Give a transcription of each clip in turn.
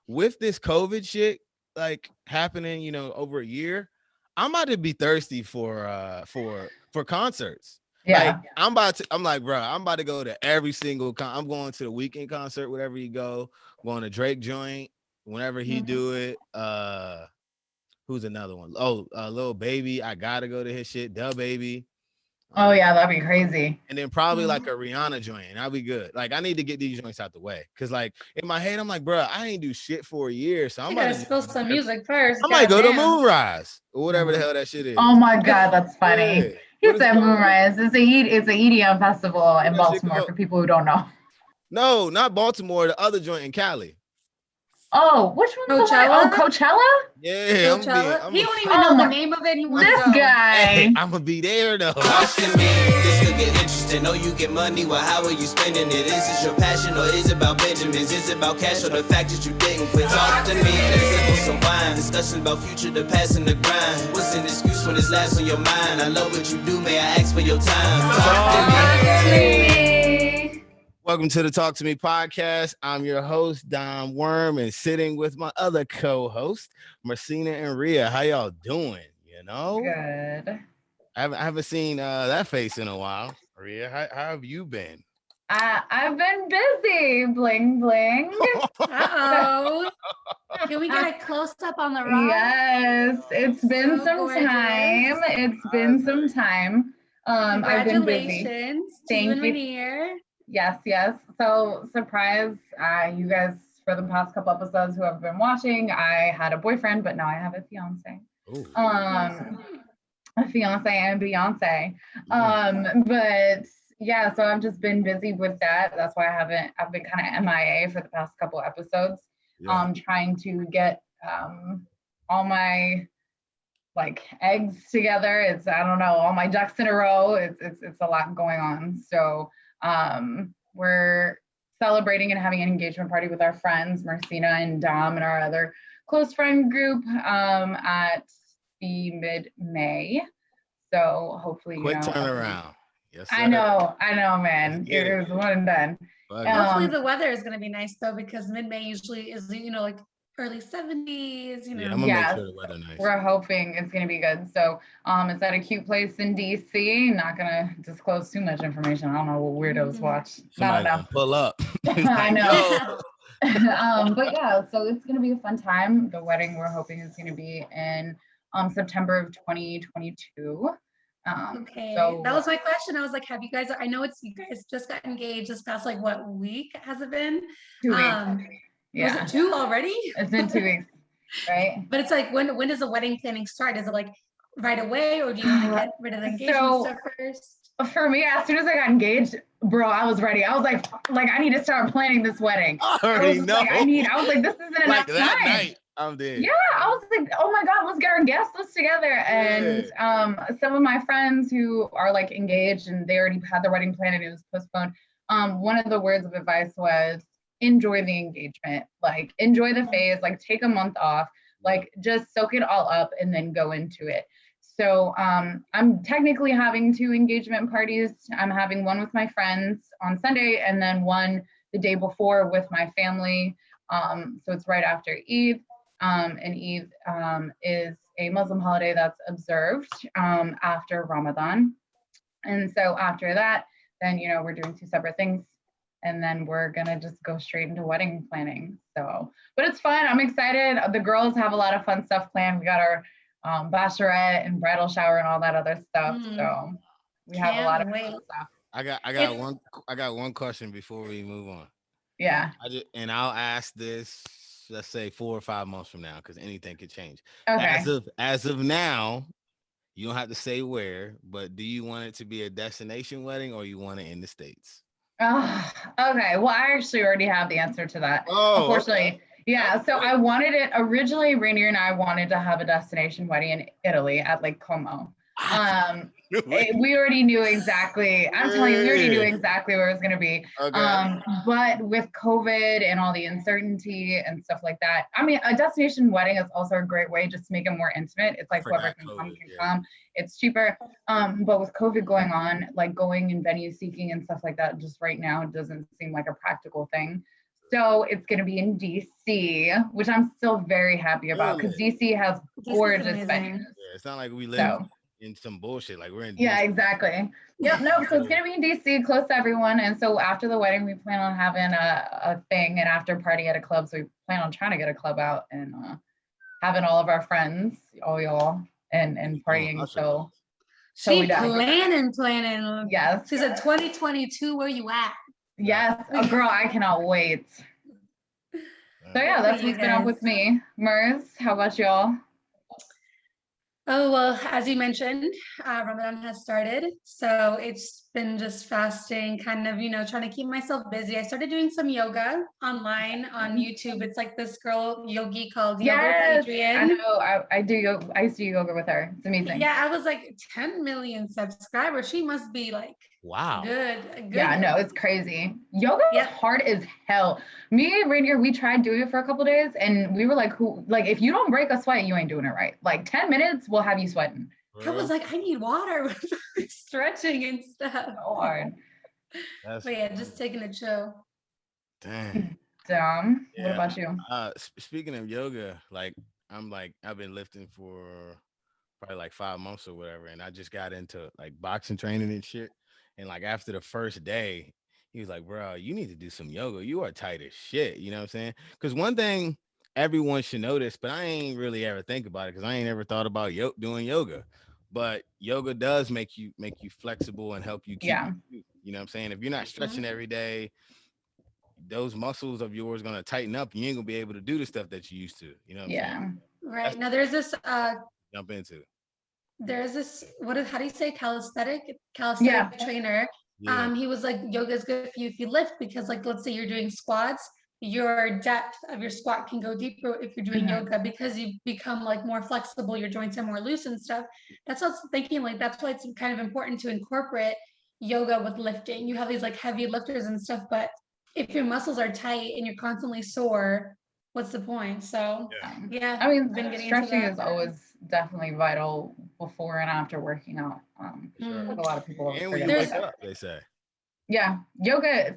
with this COVID shit like happening, over a year, I'm about to be thirsty for concerts. Like Yeah. I'm like, bro, I'm about to go to every single I'm going to the weekend concert, whatever you go, going to Drake joint, whenever he Mhm. do it. Who's another one? Oh, Little Baby. I gotta go to his shit. Da Baby. Oh Uh, yeah, that'd be crazy. and then probably like a Rihanna joint, and I'll be good. Like I need to get these joints out the way, cause like in my head, I'm like, bro, I ain't do shit for a year, so I'm You about gotta to just. spill some music first. I might go to Goddamn. Moonrise or whatever the hell that shit Oh is. my God, that's Yeah, funny. He what is it said called? Moonrise. It's a EDM festival What in that shit Baltimore called? for people who don't know. No, not Baltimore. The other joint in Cali. Oh, which one's the one? Oh, Coachella? Coachella? Yeah, Coachella? I'm He a. don't even Oh know the my, name of it. He wanna this go. Hey, guy. I'm gonna be there though. Talk to me, this could get interesting. Know you get money, well, how are you spending it? Is this your passion or is it about Benjamins? Is it about cash or the fact that you didn't quit? Talk to me, let's sip on some wine. Discussion about future, the past, and the grind. What's an excuse when it's last on your mind? I love what you do, may I ask for your time? Talk to me. Welcome to the Talk to Me podcast. I'm your host, Don Worm, and sitting with my other co-host, Marcina and Rhea. How y'all doing? Good. I haven't seen that face in a while. Rhea, how have you been? I've been busy. Bling bling. Uh-oh. Can we get a close-up on the rock? Yes, it's been So some gorgeous. time. It's been some time. I've been busy. Congratulations to you Thank and you. Rainier. Yes, yes. So surprise, you guys for the past couple episodes who have been watching, I had a boyfriend, but now I have a fiance. Ooh. A fiance and Beyonce. But yeah, so I've just been busy with that. That's why I've been kind of MIA for the past couple episodes. Yeah. Trying to get all my like eggs together. I don't know, all my ducks in a row. It's a lot going on. So we're celebrating and having an engagement party with our friends, Marcina and Dom and our other close friend group at the mid-May. So hopefully, Quick turnaround. Yes, sir. I know, man. It was one and done. Hopefully the weather is going to be nice though, because mid-May usually is, like early 70s, Yeah, I'm gonna make sure the weather nice. We're hoping it's gonna be good. So it's at a cute place in DC. Not gonna disclose too much information. I don't know what weirdos watch. Somebody gonna pull up. I know. But yeah, so it's gonna be a fun time. The wedding we're hoping is gonna be in September of 2022. Okay, so that was my question. I was like, have you guys, I know you guys just got engaged this past like what week has it been? 2 weeks. Yeah. Was it 2 already? It's been 2 weeks, right? But it's like, when does the wedding planning start? Is it like right away, or do you want to get rid of the engagement stuff first? For me, as soon as I got engaged, bro, I was ready. I was like I need to start planning this wedding. I already know. I was like, this isn't enough like that time. night, I'm dead. Yeah, I was like, oh my God, let's get our guest list together. And some of my friends who are like engaged and they already had their wedding planned and it was postponed. One of the words of advice was enjoy the engagement, like enjoy the phase, like take a month off, like just soak it all up and then go into it. So I'm technically having 2 engagement parties. I'm having one with my friends on Sunday and then one the day before with my family. So it's right after Eid. And Eid is a Muslim holiday that's observed after Ramadan. And so after that, then, we're doing 2 separate things. And then we're going to just go straight into wedding planning. So, but it's fun. I'm excited. The girls have a lot of fun stuff planned. We got our bachelorette and bridal shower and all that other stuff. So we have a lot of fun stuff. I got one question before we move on. Yeah. I'll ask this, let's say 4 or 5 months from now, because anything could change. Okay. As of now, you don't have to say where, but do you want it to be a destination wedding or you want it in the States? Oh, okay. Well, I actually already have the answer to that. Oh, unfortunately. Okay. Yeah. So I wanted it originally, Rainier and I wanted to have a destination wedding in Italy at Lake Como. We already knew exactly. I'm telling you, we already knew exactly where it was going to be. Okay. But with COVID and all the uncertainty and stuff like that, I mean, a destination wedding is also a great way just to make it more intimate. It's like whoever can come can come. It's cheaper. But with COVID going on, like going and venue seeking and stuff like that, just right now, it doesn't seem like a practical thing. So it's going to be in DC, which I'm still very happy about because DC has gorgeous venues. Yeah, it's not like we live in some bullshit. Like we're in DC. Yeah, exactly. Yep. No, so it's going to be in DC, close to everyone. And so after the wedding, we plan on having a thing, an after party at a club. So we plan on trying to get a club out and having all of our friends, all y'all, and partying. So she planning. Yes. She said 2022, where you at? Yes. Oh, girl, I cannot wait. So yeah, that's what's been up with me. Mers, how about y'all? Oh, well, as you mentioned, Ramadan has started. So it's been just fasting, kind of, trying to keep myself busy. I started doing some yoga online on YouTube. It's like this girl yogi called Yoga with Adrienne. I know. I do yoga. I used to do yoga with her. It's amazing. Yeah, I was like 10 million subscribers. She must be like, wow. Good. Yeah, no, it's crazy. Yoga is hard as hell. Me and Rainier, we tried doing it for a couple days and we were like, if you don't break a sweat, you ain't doing it right. Like 10 minutes will have you sweating. I was like, I need water, stretching and stuff. So hard. But yeah, just taking a chill. Dang. Dom, what about you? Speaking of yoga, I've been lifting for probably like 5 months or whatever, and I just got into like boxing training and shit. And like after the first day, he was like, bro, you need to do some yoga. You are tight as shit. You know what I'm saying? Because one thing everyone should notice, but I ain't really ever think about it because I ain't ever thought about doing yoga. But yoga does make you flexible and help you keep you know what I'm saying? If you're not stretching every day, those muscles of yours gonna tighten up. You ain't gonna be able to do the stuff that you used to. You know what I'm saying? Right. Now there's this jump into. There's this how do you say calisthenic trainer. Yeah. He was like, yoga is good for you if you lift because like let's say you're doing squats, your depth of your squat can go deeper if you're doing yoga because you become like more flexible, your joints are more loose and stuff. That's what I was thinking, like that's why it's kind of important to incorporate yoga with lifting. You have these like heavy lifters and stuff, but if your muscles are tight and you're constantly sore, what's the point? So yeah, I mean, stretching is always definitely vital before and after working out. A lot of people and when you wake up, they say. Yeah, yoga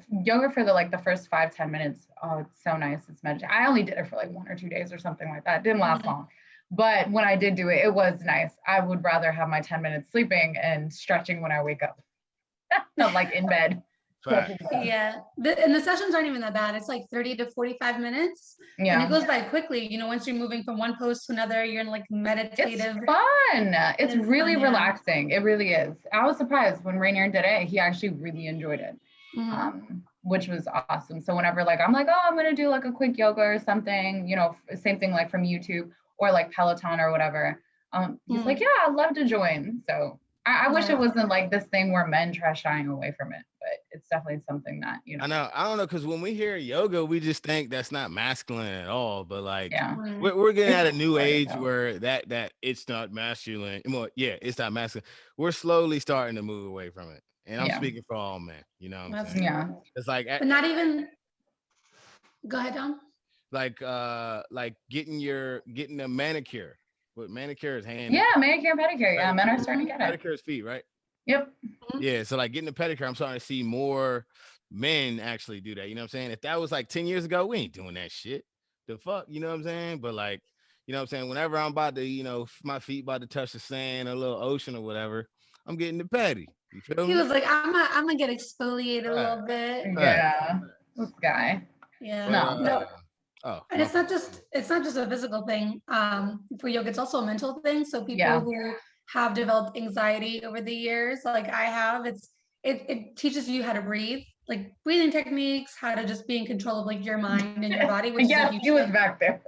for the first 5-10 minutes. Oh, it's so nice. It's meditative. I only did it for like 1 or 2 days or something like that. It didn't last long, but when I did do it, it was nice. I would rather have my 10 minutes sleeping and stretching when I wake up, like in bed. Yeah, and the sessions aren't even that bad. It's like 30 to 45 minutes. Yeah, and it goes by quickly. Once you're moving from one pose to another, you're in like meditative. It's fun. It's really relaxing. It really is. I was surprised when Rainier did it. He actually really enjoyed it, which was awesome. So whenever I'm like, oh, I'm gonna do like a quick yoga or something, same thing like from YouTube or like Peloton or whatever. He's like, yeah, I'd love to join. So I wish it wasn't like this thing where men try shying away from it, but it's definitely something that, I know. I don't know, because when we hear yoga, we just think that's not masculine at all. But we're getting at a new age where that it's not masculine. Well, yeah, it's not masculine. We're slowly starting to move away from it. And I'm speaking for all men, you know what I'm saying? Yeah. It's like, but not even. Go ahead, Dom. Like getting a manicure. But manicure is hand. Yeah, manicure and pedicure. Yeah, men are starting to get it. Pedicure is feet, right? Yep. Yeah, so like getting a pedicure, I'm starting to see more men actually do that. You know what I'm saying? If that was like 10 years ago, we ain't doing that shit. The fuck, you know what I'm saying? But like, you know what I'm saying? Whenever I'm about to, my feet about to touch the sand, a little ocean or whatever, I'm getting the pedi. You feel me? He was like, I'm gonna get exfoliated a little bit. Yeah. This guy. Yeah. No. And it's not just a physical thing. For yoga, it's also a mental thing. So people who have developed anxiety over the years, like I have, it teaches you how to breathe, like breathing techniques, how to just be in control of like your mind and your body. Which he was back there.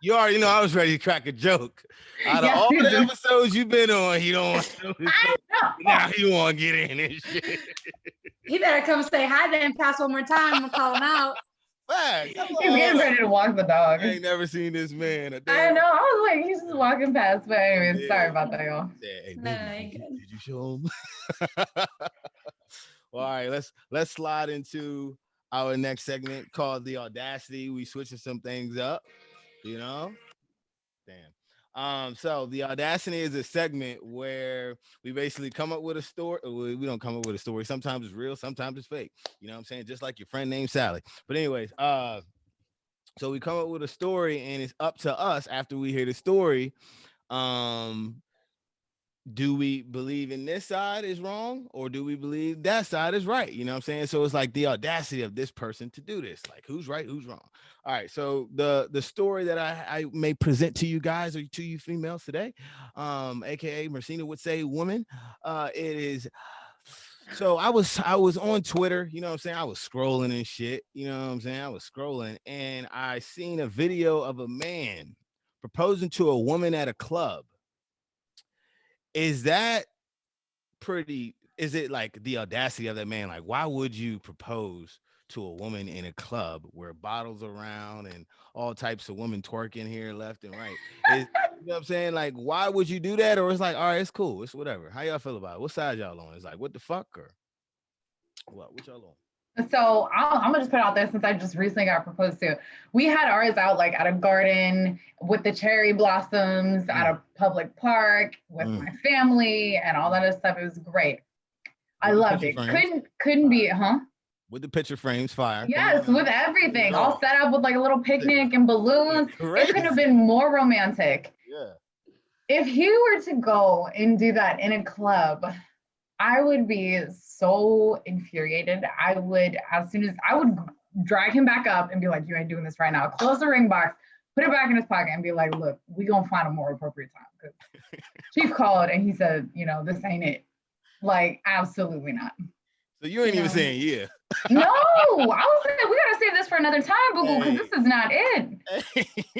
You already know I was ready to crack a joke. Out of all the episodes you've been on, he don't want to. Now he want to get in and shit. He better come say hi then, pass one more time. I'm gonna call him out. He's getting ready to walk the dog. I ain't never seen this man. I know. I was like, he's just walking past. But anyways, sorry about that, y'all. Hey, did you show him? Well, all right, let's slide into our next segment called The Audacity. We switching some things up, Damn. So the audacity is a segment where we basically come up with a story. We don't come up with a story. Sometimes it's real, sometimes it's fake. You know what I'm saying? Just like your friend named Sally. But anyways, so we come up with a story, and it's up to us after we hear the story. Um, do we believe in this side is wrong, or do we believe that side is right? You know what I'm saying? So it's like the audacity of this person to do this. Like, who's right, who's wrong? All right. So the story that I may present to you guys, or to you females today, aka Mercina would say woman, it is. So I was on Twitter, you know what I'm saying? I was scrolling and shit, you know what I'm saying? I was scrolling, and I seen a video of a man proposing to a woman at a club. Is that pretty? Is it like the audacity of that man? Like, why would you propose to a woman in a club where bottles around and all types of women twerking here left and right? Is, you know what I'm saying? Like, why would you do that? Or it's like, all right, it's cool, it's whatever. How y'all feel about it? What side y'all on? It's like, what the fuck, or what y'all on? So I'm gonna just put it out there since I just recently got proposed to. We had ours out like at a garden with the cherry blossoms at a public park with my family and all that other stuff. It was great. I loved it. Couldn't be, huh? With the picture frames, fire. Yes, with everything, all set up with like a little picnic and balloons. It couldn't have been more romantic. Yeah. If he were to go and do that in a club, I would be so infuriated. I would, as soon as I would drag him back up and be like, you ain't doing this right now. Close the ring box, put it back in his pocket, and be like, look, we gonna find a more appropriate time. Because Chief called and he said, this ain't it. Like, absolutely not. So you ain't even saying yeah. No, I was like, we gotta save this for another time, boo-boo, because this is not it.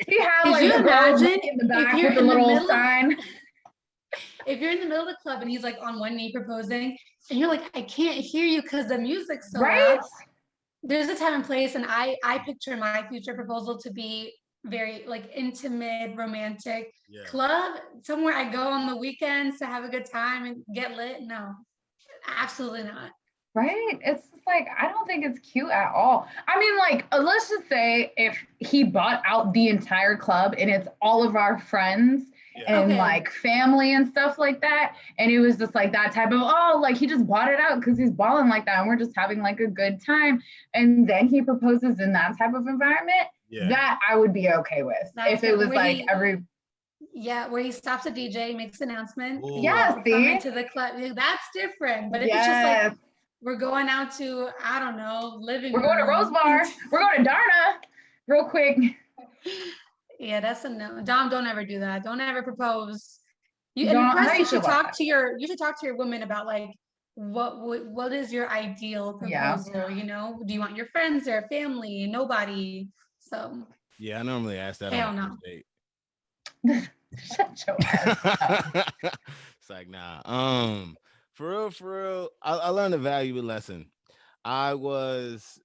He had like the girl in the back with the little sign. If you're in the middle of the club and he's like on one knee proposing, and you're like, I can't hear you because the music's so loud. There's a time and place, and I picture my future proposal to be very like intimate, romantic club, somewhere I go on the weekends to have a good time and get lit. No, absolutely not. Right? It's just like, I don't think it's cute at all. I mean, like, let's just say if he bought out the entire club and it's all of our friends and like family and stuff like that. And it was just like that type of, like he just bought it out because he's balling like that and we're just having like a good time. And then he proposes in that type of environment. That I would be okay with. If it was like where he stops a DJ, makes an announcement. See? To the club. That's different. But if it's just like, we're going out to, I don't know, living room. We're going to Rose Bar. We're going to Darna real quick. Yeah, that's a no. Dom, don't ever do that. Don't ever propose. You should talk to your woman about like what is your ideal proposal? Do you want your friends there, family, nobody? So I normally ask that on a date. Shut your ass up. It's like, nah. For real, I learned a valuable lesson. I was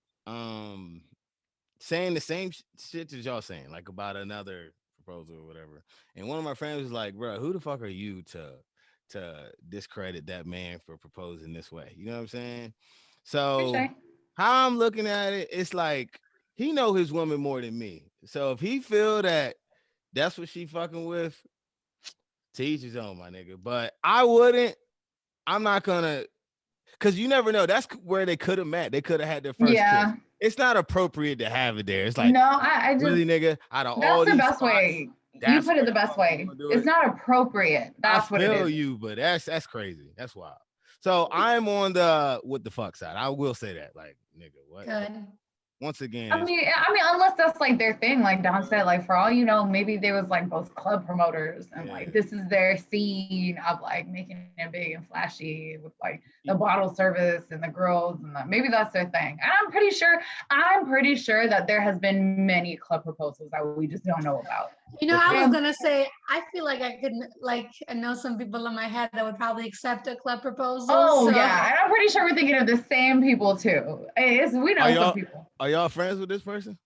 saying the same shit that y'all saying, like about another proposal or whatever. And one of my friends was like, bro, who the fuck are you to discredit that man for proposing this way? You know what I'm saying? So how I'm looking at it, it's like he know his woman more than me. So if he feel that that's what she fucking with, to each his own, my nigga. But I'm not gonna, because you never know. That's where they could have met. They could have had their first kiss. It's not appropriate to have it there. It's like, no, I just really, nigga. Out of that's all the these best spots, way. You put it the best way. It's not appropriate. That's what it is. I feel you, but that's crazy. That's wild. So I'm on the what the fuck side. I will say that, like, nigga, what? Good. Once again, I mean, unless that's like their thing, like Don said, like for all you know, maybe they was like both club promoters and like this is their scene of like making it big and flashy with like the bottle service and the girls and maybe that's their thing. And I'm pretty sure that there has been many club proposals that we just don't know about. I was gonna say, I feel like I know some people in my head that would probably accept a club proposal. Oh yeah, and I'm pretty sure we're thinking of the same people too. We know some people. Are y'all friends with this person?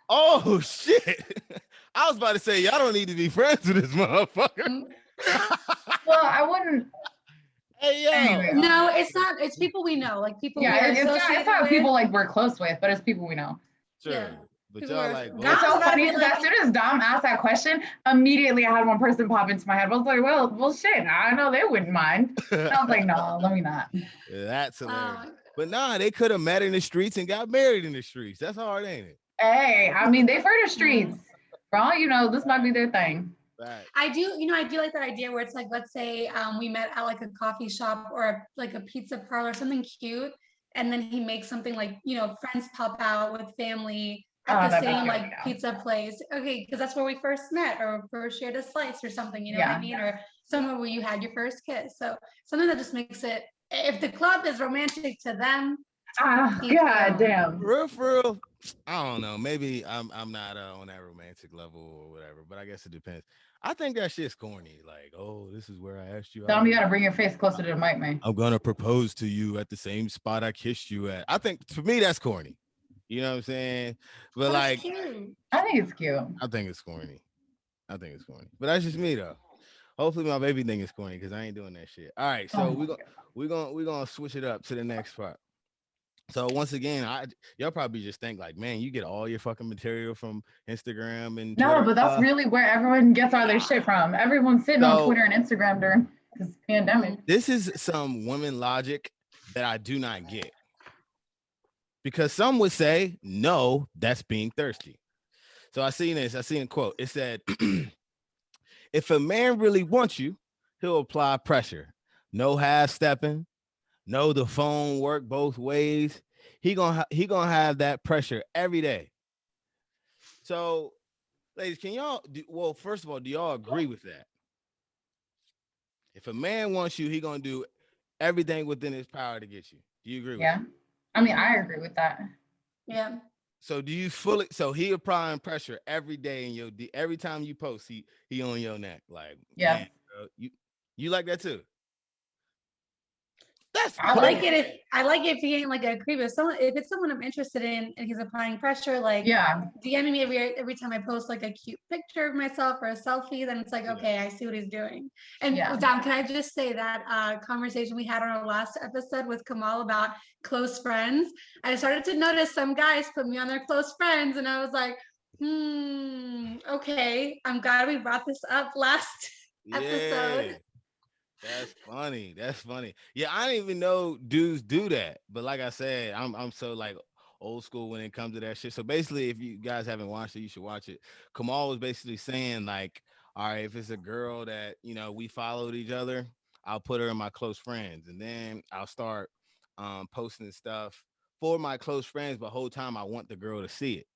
Oh shit! I was about to say y'all don't need to be friends with this motherfucker. Well, I wouldn't. Hey yo. Anyway. No, it's not. It's people we know, like people. Yeah, it's not people like we're close with, but it's people we know. Sure. But People y'all were like It's both. Dom's so about to funny be because as like, soon as Dom asked that question, immediately I had one person pop into my head. I was like, well, shit. I know they wouldn't mind. And I was like, no, let me not. That's hilarious. um, But nah, they could have met in the streets and got married in the streets. That's hard, ain't it? Hey, I mean, they for the mm. streets. For all you know, this might be their thing. Facts. I do like that idea where it's like, let's say we met at like a coffee shop or like a pizza parlor, something cute, and then he makes something like, friends pop out with family at Oh, the that'd be same cute. like Yeah. pizza place. Okay, because that's where we first met or first shared a slice or something, you know what I Yeah. mean? Or somewhere where you had your first kiss. So something that just makes it, if the club is romantic to them, Ah, each their god own. damn. For real, I don't know. Maybe I'm not on that romantic level or whatever, but I guess it depends. I think that shit's corny. Like, oh, this is where I asked you Dom, out. you gotta bring your face closer to the mic, man. I'm gonna propose to you at the same spot I kissed you at. I think for me that's corny. You know what I'm saying? But But it's like, cute. I think it's cute. I think it's corny. I think it's corny. But that's just me though. Hopefully my baby thing is corny because I ain't doing that shit. All right, Oh so my we're gonna switch it up to the next part. So once again, y'all probably just think like, man, you get all your fucking material from Instagram and No, Twitter. but that's really where everyone gets all their shit from. Everyone's sitting on So Twitter and Instagram during this pandemic. this is some women logic that I do not get. Because some would say, no, that's being thirsty. So I seen a quote. It said, if a man really wants you, he'll apply pressure. No half stepping, no the phone work both ways. He gonna have that pressure every day. So, ladies, can y'all well, first of all, do y'all agree with that? If a man wants you, he gonna do everything within his power to get you. Do you agree with Yeah. that? I mean, I agree with that. Yeah. So do you fully? So he applying pressure every day in your every time you post, he on your neck. Like, Yeah. man, bro, you like that too? That's I I like like it if he ain't like a creep. If it's someone I'm interested in and he's applying pressure, like Yeah. DMing me every time I post like a cute picture of myself or a selfie, then it's like, Yeah. okay, I see what he's doing. And Yeah. Dom, can I just say that conversation we had on our last episode with Kamal about close friends? I started to notice some guys put me on their close friends, and I was like, okay. I'm glad we brought this up last episode. Yeah. That's funny. That's funny. Yeah, I didn't even know dudes do that. But like I said, I'm so like old school when it comes to that shit. So basically, if you guys haven't watched it, you should watch it. Kamal was basically saying like, all right, if it's a girl that we followed each other, I'll put her in my close friends, and then I'll start posting stuff for my close friends. But whole time I want the girl to see it,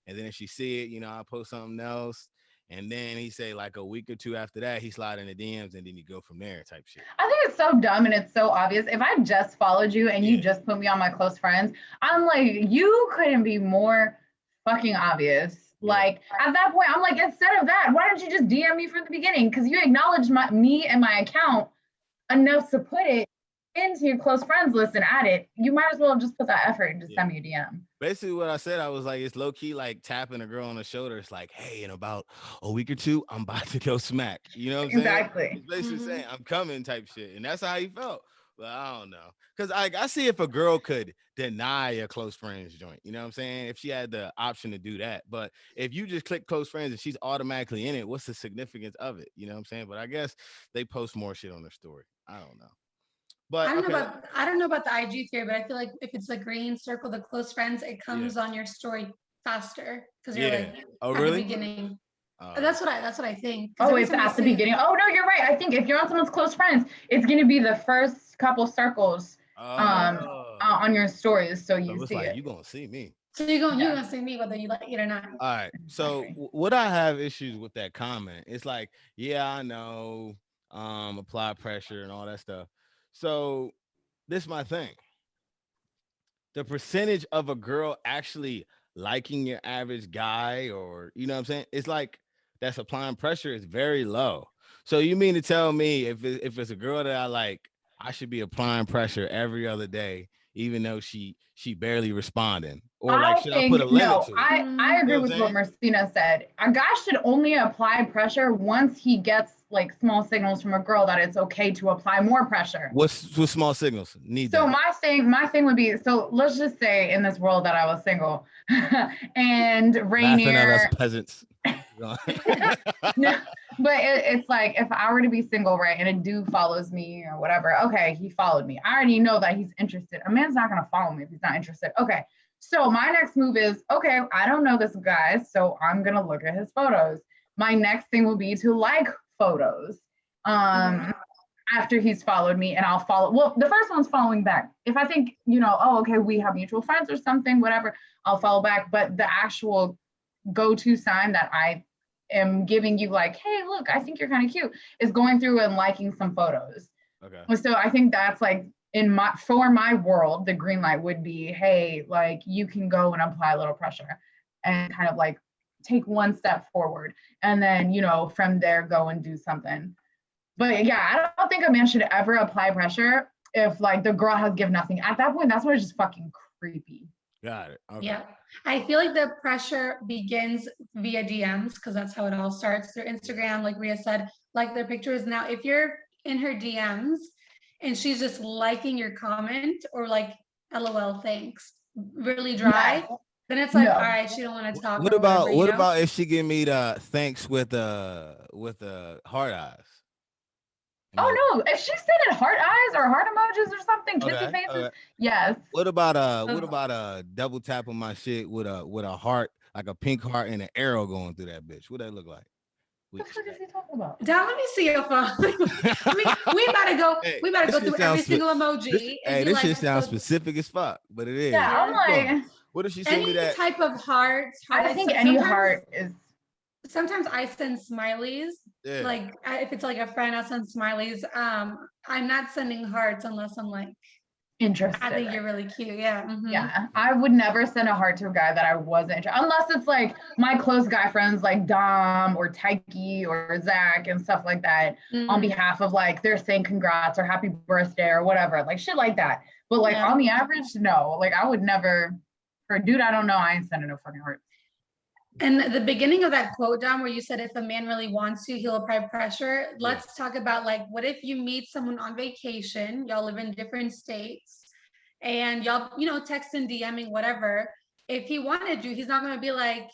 and then if she see it, I'll post something else. And then he say like a week or two after that, he slide in the DMs and then you go from there type shit. I think it's so dumb and it's so obvious. If I just followed you and you just put me on my close friends, I'm like, you couldn't be more fucking obvious. Yeah. Like at that point, I'm like, instead of that, why don't you just DM me from the beginning? Because you acknowledged me and my account enough to put it into your close friends list and add it. You might as well just put that effort and just send me a DM. Basically what I said, I was like, it's low key like tapping a girl on the shoulder. It's like, hey, in about a week or two, I'm about to go smack. You know what I'm saying? Exactly. It's basically saying I'm coming type shit. And that's how he felt. But I don't know. Because I see if a girl could deny a close friends joint, you know what I'm saying? If she had the option to do that. But if you just click close friends and she's automatically in it, what's the significance of it? You know what I'm saying? But I guess they post more shit on their story. I don't know. But okay. I don't know about the IG theory, but I feel like if it's a green circle, the close friends, it comes on your story faster because you're like Oh, at really? the beginning. That's what I think. Oh, it's at the beginning. Oh no, you're right. I think if you're on someone's close friends, it's gonna be the first couple circles on your stories, so you it's see like it. you gonna see me. So you're gonna see me whether you like it or not. All right. So what I have issues with that comment, it's like, yeah, I know, apply pressure and all that stuff. So this is my thing. The percentage of a girl actually liking your average guy, or you know what I'm saying? It's like that's applying pressure is very low. So you mean to tell me if it's a girl that I like, I should be applying pressure every other day, even though she barely responding, or like I should I put a think limit no. to it? I You agree know what with I'm what saying? Marcina said. A guy should only apply pressure once he gets like small signals from a girl that it's okay to apply more pressure. What's small signals? Need So that. my thing would be, so let's just say in this world that I was single and Laughing at us Rainier. peasants. No, but it's like if I were to be single, right, and a dude follows me or whatever, okay, he followed me. I already know that he's interested. A man's not gonna follow me if he's not interested. Okay. So my next move is, okay, I don't know this guy, so I'm gonna look at his photos. My next thing will be to like photos. Um, after he's followed me, and I'll follow. Well, the first one's following back. If I think, oh, okay, we have mutual friends or something, whatever, I'll follow back. But the actual go-to sign that I am giving you, like, hey, look, I think you're kind of cute, is going through and liking some photos. Okay. So I think that's like for my world, the green light would be, hey, like you can go and apply a little pressure and kind of like take one step forward, and then from there go and do something. But yeah, I don't think a man should ever apply pressure if like the girl has given nothing. At that point, that's when it's just fucking creepy. Got it. Okay. Yeah. I feel like the pressure begins via DMs because that's how it all starts through Instagram. Like Rhea said, like their pictures. Now, if you're in her DMs and she's just liking your comment or like, LOL, thanks, really dry, then it's like, No. all right, she don't want to talk. What or about whatever, what about if she give me the thanks with hard eyes? Oh no! If she's sending heart eyes or heart emojis or something, kissy faces, Okay. yes. What about a double tap on my shit with a heart, like a pink heart and an arrow going through that bitch? What that look like? What the fuck is he talking about? Dad, let me see your phone. we better go. Hey, we better go through every single emoji. This shit sounds specific as fuck, but it is. Yeah, I'm like, what if she send me any that? type of hearts. I think any heart is. Sometimes I send smileys. Yeah. Like if it's like a friend, I'll send smileys. I'm not sending hearts unless I'm like interested. I think you're really cute. Yeah. Yeah, I would never send a heart to a guy that I wasn't interested, unless it's like my close guy friends like Dom or Taiki or Zach and stuff like that, on behalf of like they're saying congrats or happy birthday or whatever, like shit like that. But like on the average, no, like I would never, for a dude I don't know, I ain't sending no fucking heart. And the beginning of that quote, Dom, where you said if a man really wants you, he'll apply pressure. Let's talk about like, what if you meet someone on vacation, y'all live in different states, and y'all, texting, DMing, whatever. If he wanted you, he's not going to be like,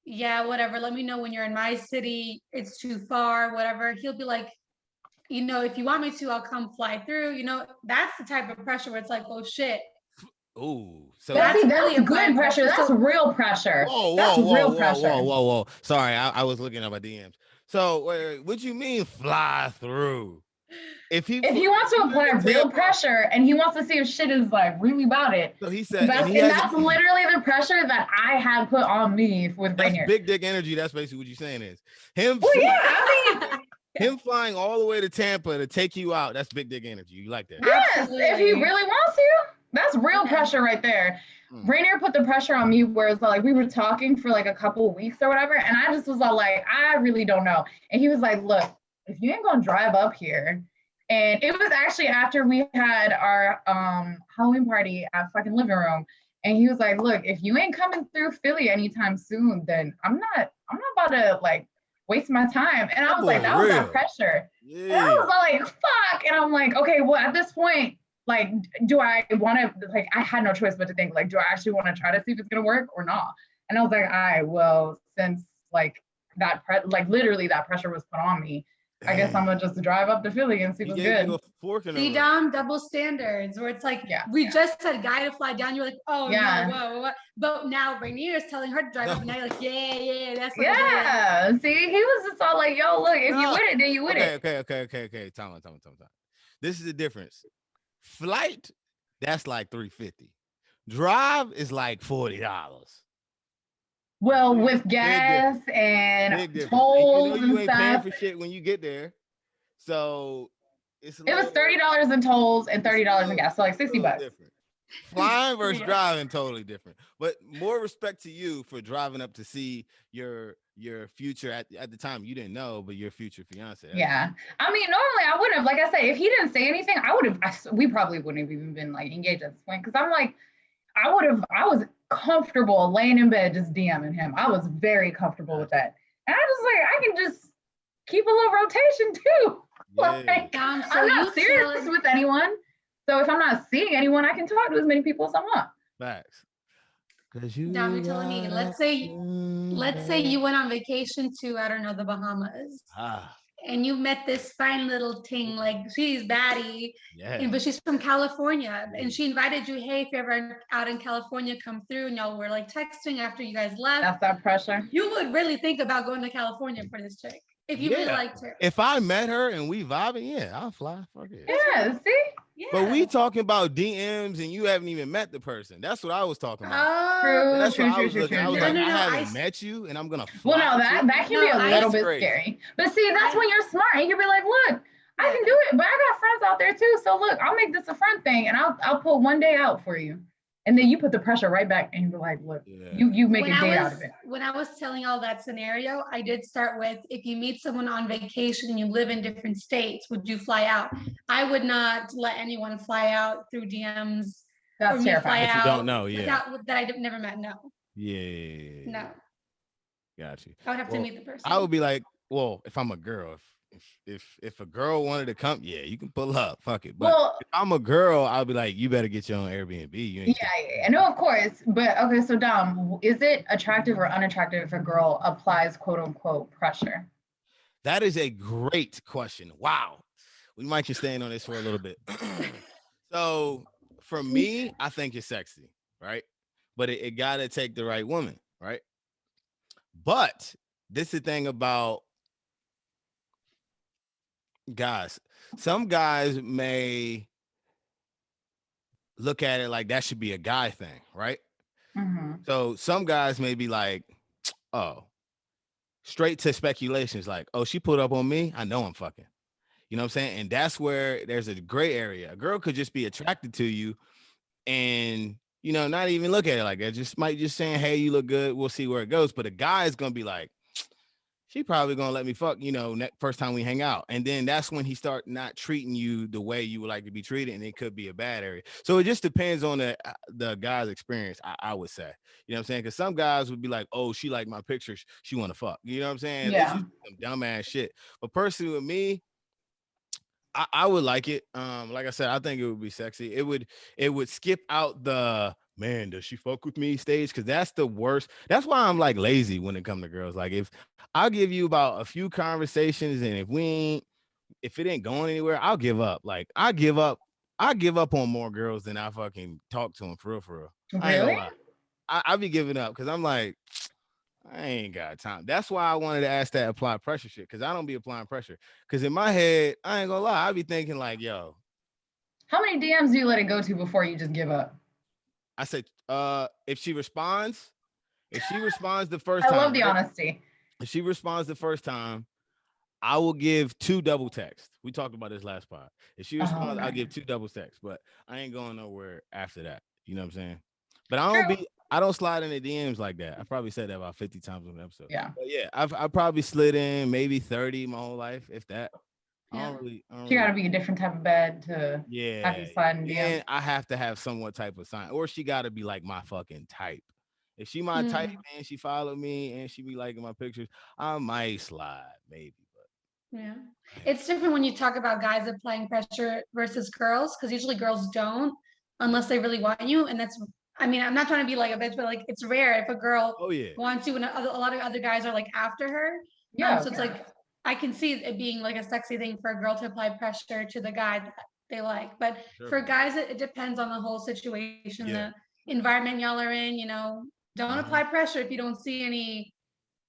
yeah, whatever, let me know when you're in my city, it's too far, whatever. He'll be like, if you want me to, I'll come fly through. That's the type of pressure where it's like, oh shit. Oh, so that's really good pressure. That's real pressure. That's real pressure. Whoa. Sorry, I was looking at my DMs. So what you mean fly through? If he wants to apply real pressure and he wants to see if shit is like really about it. So he said, that's literally the pressure that I had put on me with Rainier. Big dick energy. That's basically what you're saying is him. Well, yeah, I mean. Him flying all the way to Tampa to take you out. That's big dick energy. You like that? Yes, if he really wants to. That's real pressure right there. Rainier put the pressure on me where it's like we were talking for like a couple of weeks or whatever, and I just was all like, I really don't know. And he was like, look, if you ain't gonna drive up here, and it was actually after we had our Halloween party at fucking living room, and he was like, look, if you ain't coming through Philly anytime soon, then I'm not about to like waste my time. And I was like, that was that pressure. Yeah. And I was like, fuck. And I'm like, okay, well, at this point, like, do I want to, like, I had no choice but to think, like, do I actually want to try to see if it's going to work or not? And I was like, all right, well, since like that, literally that pressure was put on me, I guess I'm going to just drive up to Philly and see what's good. See, Dom, double standards, where it's like, we just said guy to fly down. You're like, oh, no, whoa. But now Rainier is telling her to drive up, and now you're like, yeah, that's what it is. See, he was just all like, yo, look, if you with it, then you with it. Okay. Time on. This is the difference. Flight, that's like $350. Drive is like $40. Well, with gas and tolls and you ain't stuff, paying for shit when you get there. So it was $30 in tolls and $30 in gas, so like $60. Flying versus Yeah. driving, totally different. But more respect to you for driving up to see your future at the time you didn't know, but your future fiance. Yeah. I mean, normally I wouldn't have, like I said, if he didn't say anything, I would have, we probably wouldn't have even been like engaged at this point. Cause I'm like, I was comfortable laying in bed just DMing him. I was very comfortable with that. And I was like, I can just keep a little rotation too. Yeah. Like, So I'm not serious with anyone. So if I'm not seeing anyone, I can talk to as many people as I want. Facts. Cause you Dom, you're telling me, let's say you went on vacation to, I don't know, the Bahamas. And you met this fine little ting, like she's baddie, but she's from California, and she invited you. Hey, if you're ever out in California, come through. And y'all were like texting after you guys left. That's that pressure. You would really think about going to California for this chick if you really liked her. If I met her and we vibing, yeah, I'll fly. Fuck it. Yeah, see. Yeah. But we talking about DMs and you haven't even met the person. That's what I was talking about. True. That's what I was looking. I was like, No, I haven't I met you, and I'm gonna fly. Well, no, that can be a little bit crazy. scary. But see, that's when you're smart. You can be like, look, I can do it, but I got friends out there too. So look, I'll make this a friend thing, and I'll pull one day out for you. And then you put the pressure right back, and you're like, look, you make a day out of it. When I was telling all that scenario, I did start with, if you meet someone on vacation and you live in different states, would you fly out? I would not let anyone fly out through DMs. That's terrifying. If you don't know, that I've never met, no. Yeah. No. Got you. I would have to meet the person. I would be like, well, if I'm a girl, if a girl wanted to come, yeah, you can pull up. Fuck it. But if I'm a girl, I'll be like, you better get your own Airbnb. I know, of course. But okay, so Dom, is it attractive or unattractive if a girl applies quote unquote pressure? That is a great question. Wow. We might just staying on this for a little bit. So for me, I think it's sexy, right? But it gotta take the right woman, right? But this is the thing about guys. Some guys may look at it like that should be a guy thing, right? Mm-hmm. So some guys may be like, oh, straight to speculations like, oh, she put up on me. I know I'm fucking. You know what I'm saying? And that's where there's a gray area. A girl could just be attracted to you and, you know, not even look at it like that. Just might just saying, hey, you look good. We'll see where it goes. But a guy is going to be like, she probably going to let me fuck, you know, first time we hang out. And then that's when he start not treating you the way you would like to be treated. And it could be a bad area. So it just depends on the guy's experience, I would say. You know what I'm saying? Because some guys would be like, oh, she like my pictures. She want to fuck. You know what I'm saying? Yeah. It's just some dumbass shit. But personally with me, I would like it. Like I said, I think it would be sexy. It would skip out the man, does she fuck with me stage? Because that's the worst. That's why I'm like lazy when it comes to girls. Like if I'll give you about a few conversations, and if it ain't going anywhere, I'll give up. Like I give up on more girls than I fucking talk to them for real, for real. Really? I be giving up because I'm like, I ain't got time. That's why I wanted to ask that apply pressure shit, because I don't be applying pressure. Because in my head, I ain't gonna lie, I be thinking like, yo. How many DMs do you let it go to before you just give up? I said, if she responds the first time. I love the honesty. If she responds the first time, I will give 2 double texts. We talked about this last pod. If she responds, I'll give 2 double texts, but I ain't going nowhere after that. You know what I'm saying? But I don't slide in the DMs like that. I probably said that about 50 times on the episode. Yeah. But yeah, I've probably slid in maybe 30 my whole life, if that. Yeah. I don't really Got to be a different type of bed to have you slide in DMs. And I have to have somewhat type of sign, or she got to be like my fucking type. If she my type and she followed me and she be liking my pictures, I might slide maybe. But yeah, it's different when you talk about guys applying pressure versus girls, because usually girls don't unless they really want you, and that's. I mean, I'm not trying to be like a bitch, but like it's rare if a girl wants you and a lot of other guys are like after her. Yeah. So it's like I can see it being like a sexy thing for a girl to apply pressure to the guy that they like. But for guys, it depends on the whole situation, the environment y'all are in, you know. Don't apply pressure if you don't see any.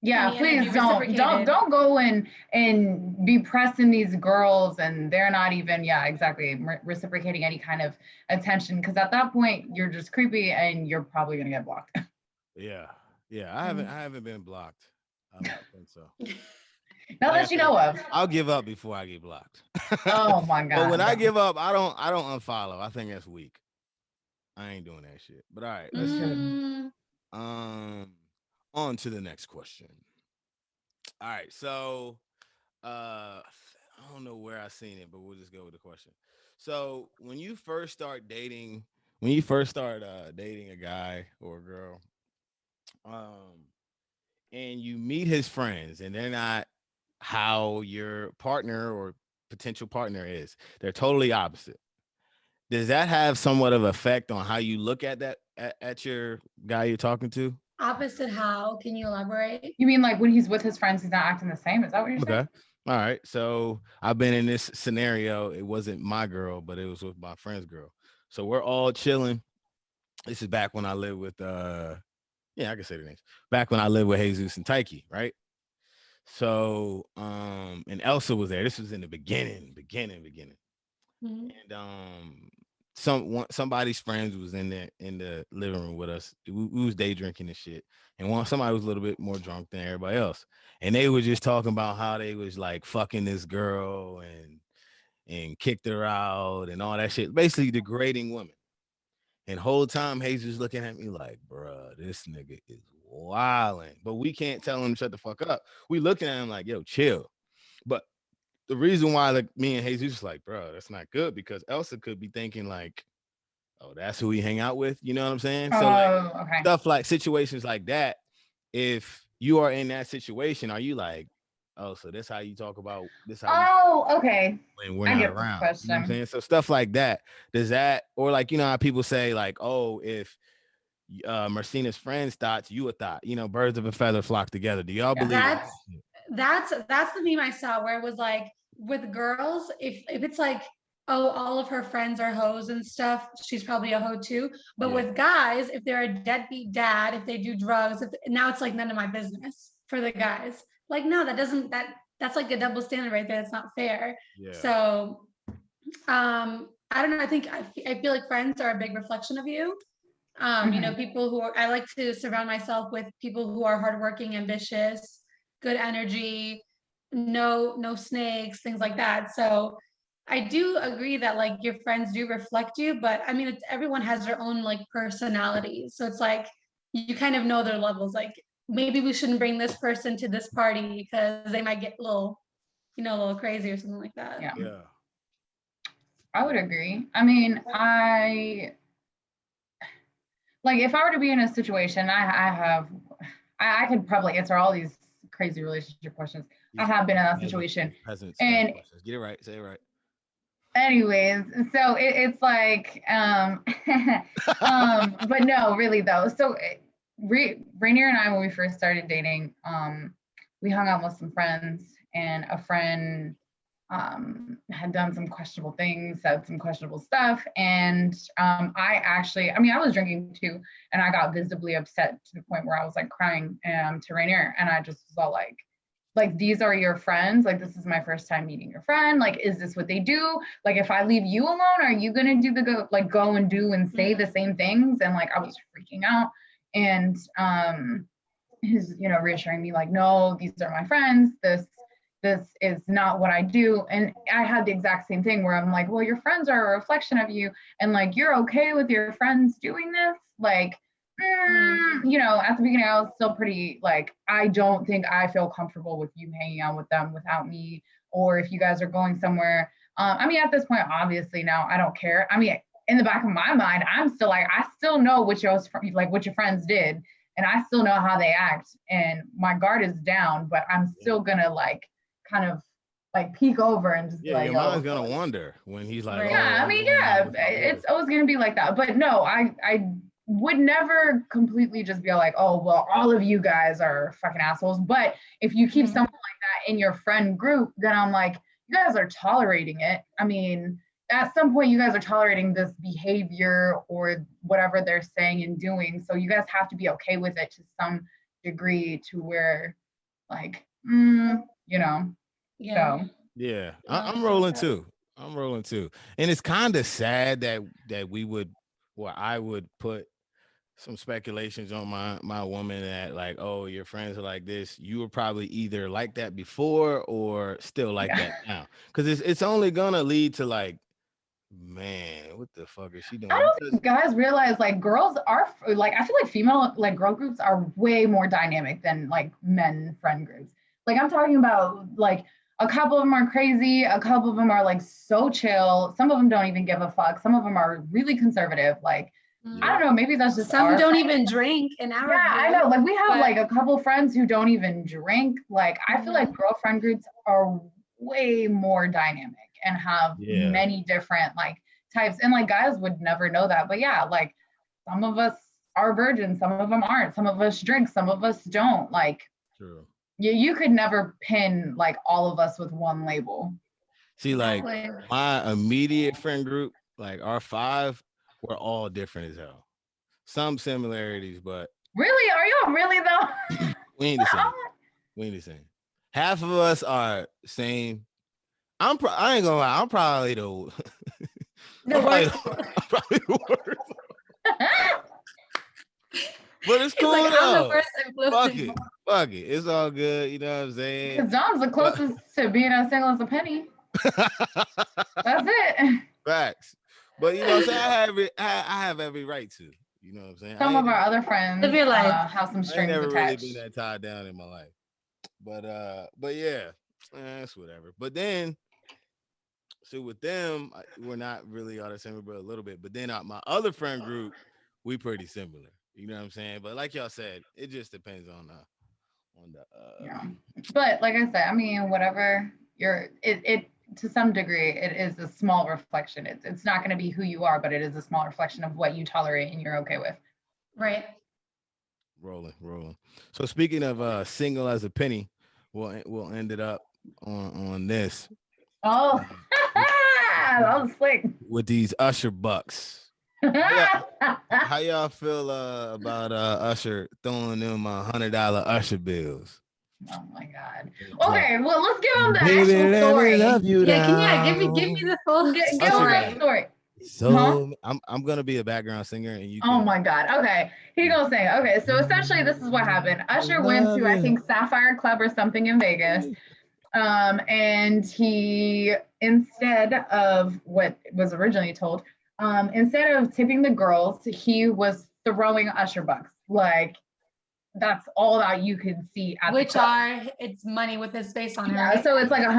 Yeah, please don't go and be pressing these girls and they're not even exactly reciprocating any kind of attention, because at that point you're just creepy and you're probably gonna get blocked. Yeah, I haven't been blocked. I don't think so. Not that you know of. I'll give up before I get blocked. Oh my god! But when I give up, I don't unfollow. I think that's weak. I ain't doing that shit. But all right, You let's see. should. Mm, Um, on to the next question. All right, so I don't know where I seen it, but we'll just go with the question. So when you first start dating a guy or a girl, um, and you meet his friends, and they're not how your partner or potential partner is, they're totally opposite. Does that have somewhat of effect on how you look at at your guy you're talking to? opposite how? Can you elaborate? You mean like when he's with his friends, he's not acting the same? Is that what you're Okay. saying? All right. So I've been in this scenario. It wasn't my girl, but it was with my friend's girl. So we're all chilling. This is back when I lived with yeah, I can say the names. Back when I lived with Jesus and Taiki, right? So and Elsa was there. This was in the beginning. Mhm. And somebody's friends was in there in the living room with us. We was day drinking and shit. And somebody was a little bit more drunk than everybody else. And they were just talking about how they was like fucking this girl and kicked her out and all that shit. Basically degrading women. And whole time Jesus looking at me like, bruh, this nigga is wilding. But we can't tell him to shut the fuck up. We looking at him like, yo, chill. But the reason why like me and Jesus is like, bro, that's not good because Elsa could be thinking like, oh, that's who we hang out with. You know what I'm saying? So like Oh, okay. stuff like situations like that. If you are in that situation, are you like, oh, so this how you talk about this how you Oh, okay. when we're I not get this around? You know what I'm question. saying? So stuff like that. Does that or like you know how people say like, oh, if Marcina's friends thoughts, you a thought. You know, birds of a feather flock together. Do y'all Yeah. believe in That's that? that's the meme I saw where it was like with girls, if it's like, oh, all of her friends are hoes and stuff, she's probably a hoe too. But Yeah. with guys, if they're a deadbeat dad, if they do drugs, if now it's like none of my business for the guys. Like, no, that's like a double standard right there. That's not fair. Yeah. So I don't know. I feel like friends are a big reflection of you. Mhm. People who I like to surround myself with people who are hardworking, ambitious, good energy, no snakes, things like that. So I do agree that like your friends do reflect you, but I mean, everyone has their own like personality. So it's like you kind of know their levels. Like maybe we shouldn't bring this person to this party because they might get a little crazy or something like that. Yeah, Yeah. I would agree. I mean, I like if I were to be in a situation, I could probably answer all these crazy relationship questions. I These have been in that peasants, situation. these peasants And questions. Get it right. Say it right. anyways, so it's like but no, really though. So Rainier and I, when we first started dating, we hung out with some friends, and a friend had done some questionable things, said some questionable stuff. And I mean, I was drinking too, and I got visibly upset to the point where I was like crying to Rainier. And I just was all like, these are your friends. Like, this is my first time meeting your friend. Like, is this what they do? Like, if I leave you alone, are you going to do go and do and say the same things? And like, I was freaking out. And his, reassuring me like, no, these are my friends. This is not what I do. And I had the exact same thing where I'm like, well, your friends are a reflection of you. And like, you're okay with your friends doing this? Like, at the beginning, I was still pretty like, I don't think I feel comfortable with you hanging out with them without me. Or if you guys are going somewhere. I mean, at this point, obviously now I don't care. I mean, in the back of my mind, I'm still like, I still know what your friends did, and I still know how they act, and my guard is down, but I'm Yeah. still gonna like kind of like peek over and just be Yeah, like, your yo, mind's so gonna wonder when he's like, Right. "Oh, yeah, I I'm mean, going out yeah, with my boys." it's always gonna be like that. But no, I would never completely just be like, oh well, all of you guys are fucking assholes. But if you keep someone like that in your friend group, then I'm like, you guys are tolerating it. I mean, at some point you guys are tolerating this behavior or whatever they're saying and doing. So you guys have to be okay with it to some degree to where like, you know, Yeah. so Yeah, No, I'm I feel rolling that. too. I'm rolling too, and it's kind of sad that we would, well, I would put some speculations on my woman that like, oh, your friends are like this. You were probably either like that before or still like yeah. that now, because it's only gonna lead to like Man, what the fuck is she I doing? don't think guys realize like girls are like I feel like female like girl groups are way more dynamic than like men friend groups. Like I'm talking about like a couple of them are crazy, a couple of them are like so chill. Some of them don't even give a fuck. Some of them are really conservative. Like I Yeah. don't know, maybe that's just Some our don't friends. even drink in our Yeah, I group, know. Like we have but like a couple friends who don't even drink. Like I feel like girlfriend groups are way more dynamic and have Yeah. many different like types. And like guys would never know that. But yeah, like some of us are virgins, some of them aren't. Some of us drink, some of us don't. Like True. you could never pin like all of us with one label. See, like exactly. my immediate friend group, like our five, we're all different as hell. Some similarities, but Really? Are y'all really though? we ain't the same. We ain't the same. Half of us are same. I ain't gonna lie. I'm probably the. The worst. I'm probably the worst. But it's He's cool like, I'm the though. worst Fuck influence. it. Fuck it. It's all good. You know what I'm saying? Because John's the But- closest to being as single as a penny. That's it. Facts. But you know what I'm saying? I have every right to. You know what I'm saying? Some of our other friends Live your life. have some I ain't strings never really attached. been that tied down in my life. But yeah, it's whatever. But then, so with them, we're not really all the same, but a little bit. But then my other friend group, we pretty similar. You know what I'm saying? But like y'all said, it just depends on the. Yeah. But like I said, I mean, whatever it to some degree, it is a small reflection. It's not going to be who you are, but it is a small reflection of what you tolerate and you're okay with. Right. Rolling. So speaking of single as a penny, we'll end it up on this. Oh, that was slick. With these Usher bucks. How y'all feel about Usher throwing them $100 Usher bills? Oh my God. Okay, well, let's give him the Baby, actual let me story. love you Give me the full Give him story. the story. So I'm gonna be a background singer, and you. Oh my God. Okay. He gonna sing. Okay. So essentially this is what happened. Usher went to, I think, Sapphire Club or something in Vegas. And he, instead of what was originally told, instead of tipping the girls, he was throwing Usher bucks. Like that's all that you could see at Which the club. are it's money with his face on it. Yeah, Right? so it's like a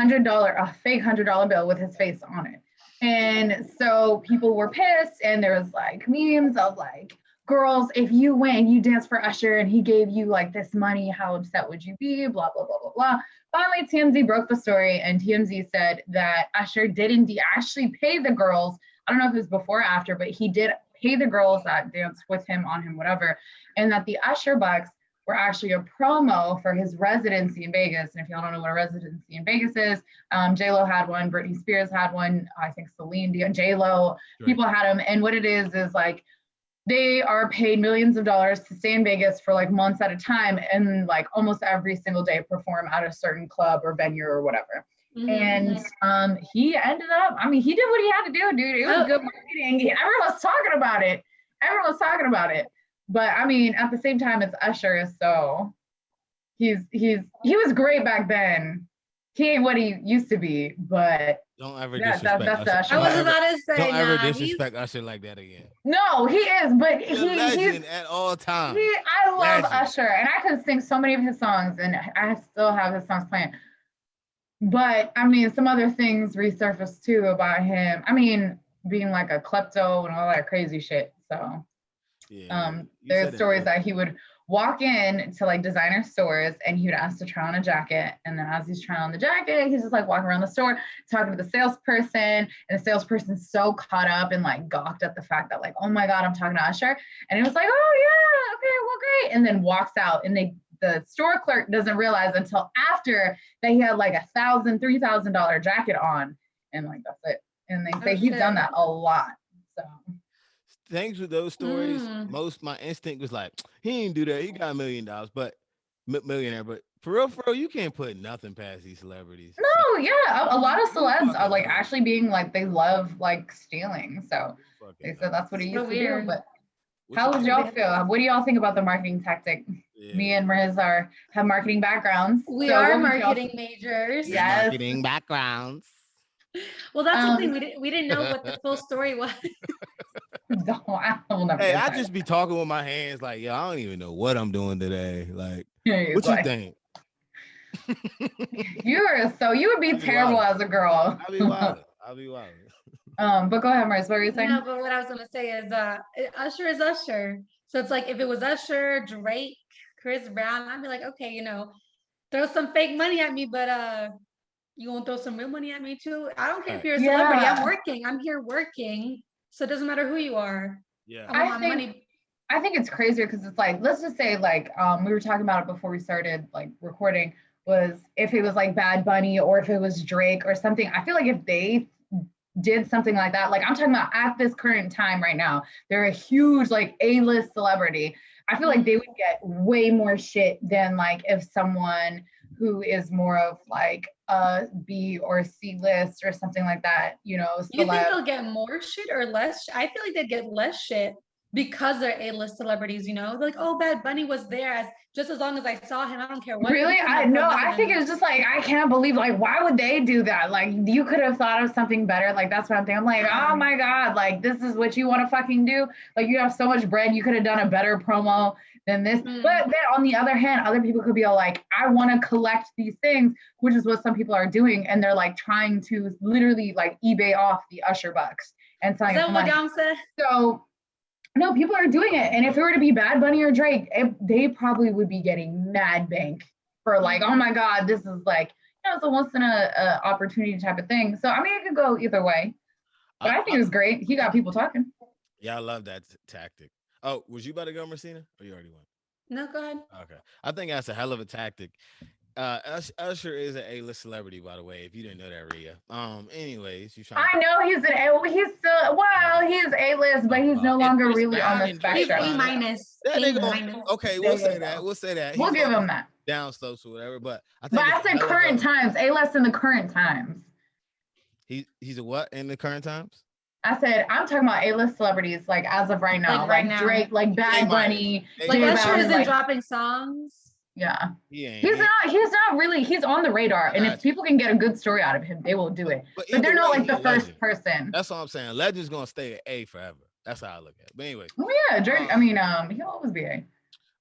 fake $100 bill with his face on it. And so people were pissed, and there was like memes of like, girls, if you win, you dance for Usher and he gave you like this money, how upset would you be? Blah, blah, blah, blah, blah. Finally, TMZ broke the story, and TMZ said that Usher did indeed actually pay the girls. I don't know if it was before or after, but he did pay the girls that danced with him, on him, whatever. And that the Usher bucks were actually a promo for his residency in Vegas. And if y'all don't know what a residency in Vegas is, J-Lo had one, Britney Spears had one, I think Celine Dion, J-Lo, people had them. And what it is like, they are paid millions of dollars to stay in Vegas for like months at a time and like almost every single day perform at a certain club or venue or whatever. And he ended up, I mean, he did what he had to do, dude. It was good marketing. Everyone was talking about it. But I mean, at the same time, it's Usher, so he was great back then. He ain't what he used to be, but don't ever disrespect that's Usher. the Usher. I was about to say, don't ever disrespect Usher like that again. No, he is, but he's a legend at all times. I love Usher, and I could sing so many of his songs, and I still have his songs playing. But I mean, some other things resurfaced too about him. I mean, being like a klepto and all that crazy shit. So there's stories that he would walk in to like designer stores and he would ask to try on a jacket. And then as he's trying on the jacket, he's just like walking around the store, talking to the salesperson. And the salesperson's so caught up and like gawked at the fact that like, oh my God, I'm talking to Usher. And he was like, oh yeah, okay, well, great. And then walks out, and the store clerk doesn't realize until after that he had like $3,000 jacket on. And like, that's it. And they say he's done that a lot. So things with those stories, my instinct was like, he didn't do that. He got $1 million, but millionaire. But for real, you can't put nothing past these celebrities. No, yeah, a lot of celebs are like actually being like they love like stealing. So they said that's what he used to do. But how would y'all feel? What do y'all think about the marketing tactic? Yeah. Me and Mariz have marketing backgrounds. We are marketing majors. Yes. Marketing backgrounds. Well, that's the thing. We didn't know what the full story was. I will never Hey, get I tired. just be talking with my hands like, yo, I don't even know what I'm doing today. Like, He's what you like, think? you would be I be terrible wildin'. as a girl. I'll be wild. I'll be wild. But go ahead, Maurice. What were you saying? No, but what I was gonna say is Usher is Usher. So it's like if it was Usher, Drake, Chris Brown, I'd be like, okay, throw some fake money at me, but you gonna throw some real money at me too? I don't care if you're a celebrity. I'm working. I'm here working. So it doesn't matter who you are. Yeah. I want my money. I think it's crazier because it's like, let's just say like we were talking about it before we started like recording, was if it was like Bad Bunny or if it was Drake or something. I feel like if they did something like that, like I'm talking about at this current time right now, they're a huge like A-list celebrity. I feel like they would get way more shit than like if someone who is more of like a B or C list or something like that, You think they'll get more shit or less? I feel like they'd get less shit because they're A-list celebrities, Like, oh, Bad Bunny was there just as long as I saw him. I don't care what. Really? I think it was just like, I can't believe, like, why would they do that? Like, you could have thought of something better. Like, that's what I'm thinking. I'm like, oh my God, like, this is what you want to fucking do? Like, you have so much bread. You could have done a better promo than this. But then on the other hand, other people could be all like, I want to collect these things, which is what some people are doing. And they're like trying to literally like eBay off the Usher bucks and selling it for money. So no, people are doing it. And if it were to be Bad Bunny or Drake, they probably would be getting mad bank for like, oh my God, this is like, it's a once in a opportunity type of thing. So, I mean, it could go either way. But I think it was great. He got people talking. Yeah, I love that tactic. Oh, was you about to go, Marcina? Or you already went? No, go ahead. Okay. I think that's a hell of a tactic. Usher is an A-list celebrity, by the way. If you didn't know that, Rhea. Anyways, you trying? I know he's he's A-list, but he's no longer really on the spectrum. He's A-minus. Okay, we'll say that. We'll say that. We'll give him that. Down slopes or whatever, but I said current times. A-list in the current times. He's a what in the current times? I said I'm talking about A-list celebrities, like as of right now, like Drake, like Bad Bunny, like Usher isn't dropping songs. Yeah, he's not really. He's on the radar, and if people can get a good story out of him, they will do it. But they're not like the first person. That's all I'm saying. Legend's gonna stay at A forever. That's how I look at it. But anyway. Oh yeah, Drake. I mean, he'll always be A.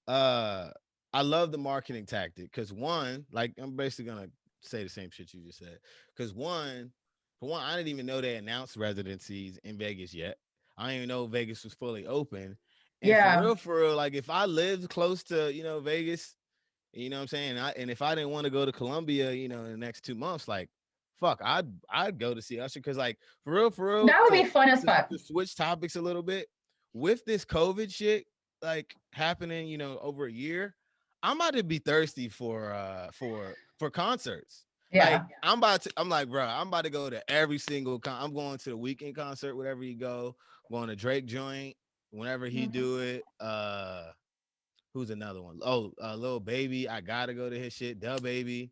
I love the marketing tactic because one, like I'm basically gonna say the same shit you just said. Because for one, I didn't even know they announced residencies in Vegas yet. I didn't even know Vegas was fully open. And for real, like if I lived close to Vegas. You know what I'm saying? And if I didn't want to go to Colombia, in the next 2 months, like, fuck, I'd go to see Usher because, like, for real, that would be fun as fuck. To switch topics a little bit with this COVID shit, like happening, over a year. I'm about to be thirsty for concerts. Yeah, like, I'm like, bro, I'm about to go to every single. I'm going to the weekend concert, wherever you go. I'm going to Drake joint whenever he do it. Who's another one? Oh, Lil Baby. I gotta go to his shit. Da Baby.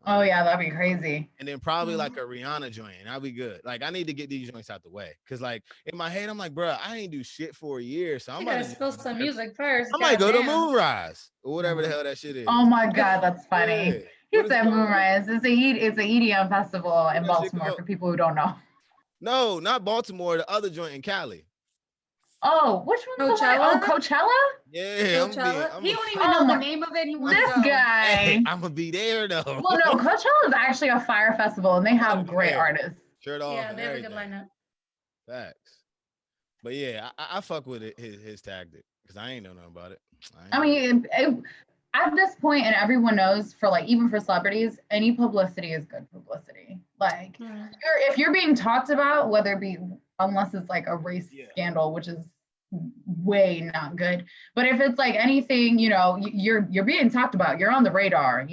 Oh yeah, that'd be crazy. And then probably like a Rihanna joint, and I'll be good. Like I need to get these joints out the way, cause like in my head, I'm like, bro, I ain't do shit for a year, so I'm gonna spill some music first. I might go to Moonrise or whatever the hell that shit is. Oh my God, that's funny. He said Moonrise. It's a EDM festival in Baltimore for people who don't know. No, not Baltimore. The other joint in Cali. Oh, which one's Coachella? Coachella? Yeah, Coachella. He don't even know the name of it. He wants this guy. Hey, I'm gonna be there though. Well, no, Coachella is actually a fire festival, and they have great artists. Shirt off. Yeah, they have a good lineup. Facts. But yeah, I fuck with his tactic because I ain't know nothing about it. I mean, at this point, and everyone knows, for like even for celebrities, any publicity is good publicity. Like, if you're being talked about, whether it be unless it's like a race scandal, which is way not good. But if it's like anything, you're being talked about, you're on the radar,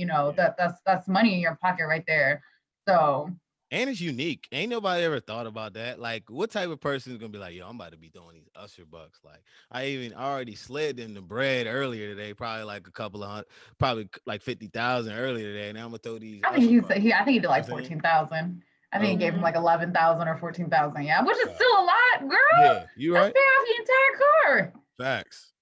that's money in your pocket right there. So. And it's unique. Ain't nobody ever thought about that. Like, what type of person is gonna be like, yo, I'm about to be throwing these Usher bucks? Like, I already slid them the bread earlier today, probably like a couple of hundred, probably like 50,000 earlier today. Now I'm gonna throw these. I think he did like 14,000. I think he gave him like 11,000 or 14,000. Yeah, which is still a lot, girl. Yeah, you right. That's pay off the entire car. Facts.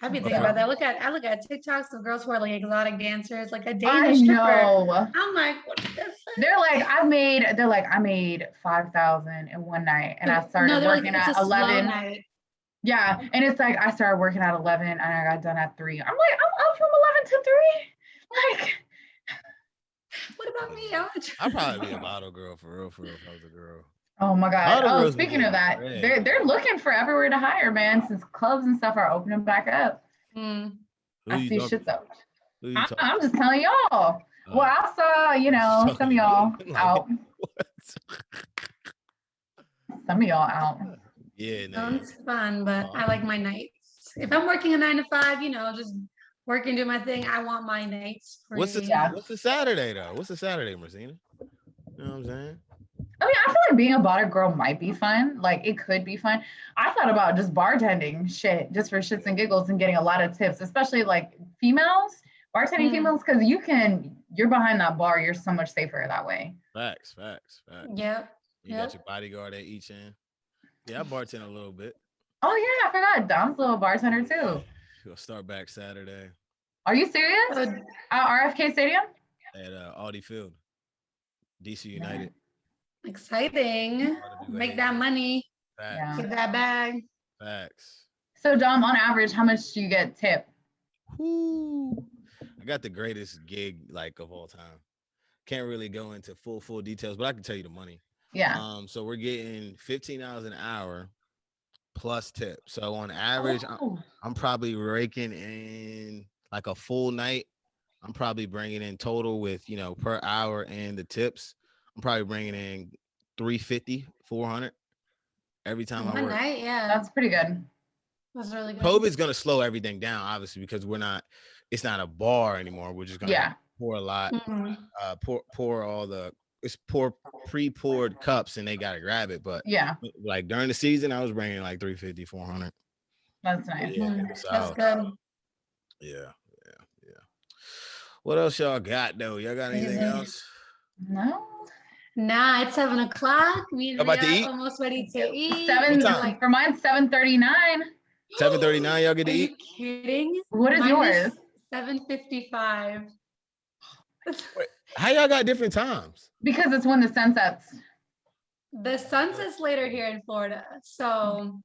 I've been thinking about that. I look at TikToks of girls who are like exotic dancers, like a Danish stripper. I know. I'm like, what the fuck? They're like, I made 5,000 in one night, and I started they're like, working it's at a slow 11. night. Yeah, and it's like I started working at 11 and I got done at 3. I'm like, I'm up from 11 to 3. Like, What about me? I'd probably be a bottle girl for real if I was a girl. oh my God. Bottle Oh, girls be speaking of getting that, bread. they're looking for everywhere to hire, man, since clubs and stuff are opening back up. Mm. Who I you see talking shit's to? up. Who you talking I'm just telling y'all. to? Well, I saw, She's some talking of to y'all me. I'm like, out. what? Some of y'all out. Yeah, no. Sounds fun, but Oh, I like my nights. If I'm working a 9 to 5, just working, do my thing, I want my nights What's free. the Saturday though? What's the Saturday, Marcina? You know what I'm saying? I mean, I feel like being a bottle girl might be fun. Like, it could be fun. I thought about just bartending shit, just for shits and giggles and getting a lot of tips, especially like females, bartending females, because you're behind that bar, you're so much safer that way. Facts. Yep. You got your bodyguard at each end. Yeah, I bartend a little bit. Oh, yeah, I forgot. Dom's a little bartender too. We'll start back Saturday Are you serious? So, RFK Stadium? at Audi Field, DC United. exciting. Make that money. Facts. Yeah. Get that bag. Facts. So, Dom, on average, how much do you get tip? Whoo. I got the greatest gig like of all time. Can't really go into full details, but I can tell you the money. Yeah. So we're getting $15 an hour plus tip. So on average, Oh. I'm probably raking in like a full night. I'm probably bringing in total with, per hour and the tips. I'm probably bringing in 350, 400 every time I One work. night, yeah. That's pretty good. That's really good. COVID's going to slow everything down, obviously, because it's not a bar anymore. We're just going to pour a lot, pour all pour pre-poured cups and they got to grab it. But yeah, like during the season, I was bringing like 350, 400. That's nice. Yeah, that's good. Yeah. What else y'all got though? Y'all got anything else? No. Nah, it's 7 o'clock. Me and About to Ria eat? almost ready to eat. For mine, 7:39. 7:39. Y'all get to eat? Are you kidding? What is yours? 7:55. How y'all got different times? Because it's when the sun sets. The sun sets later here in Florida, so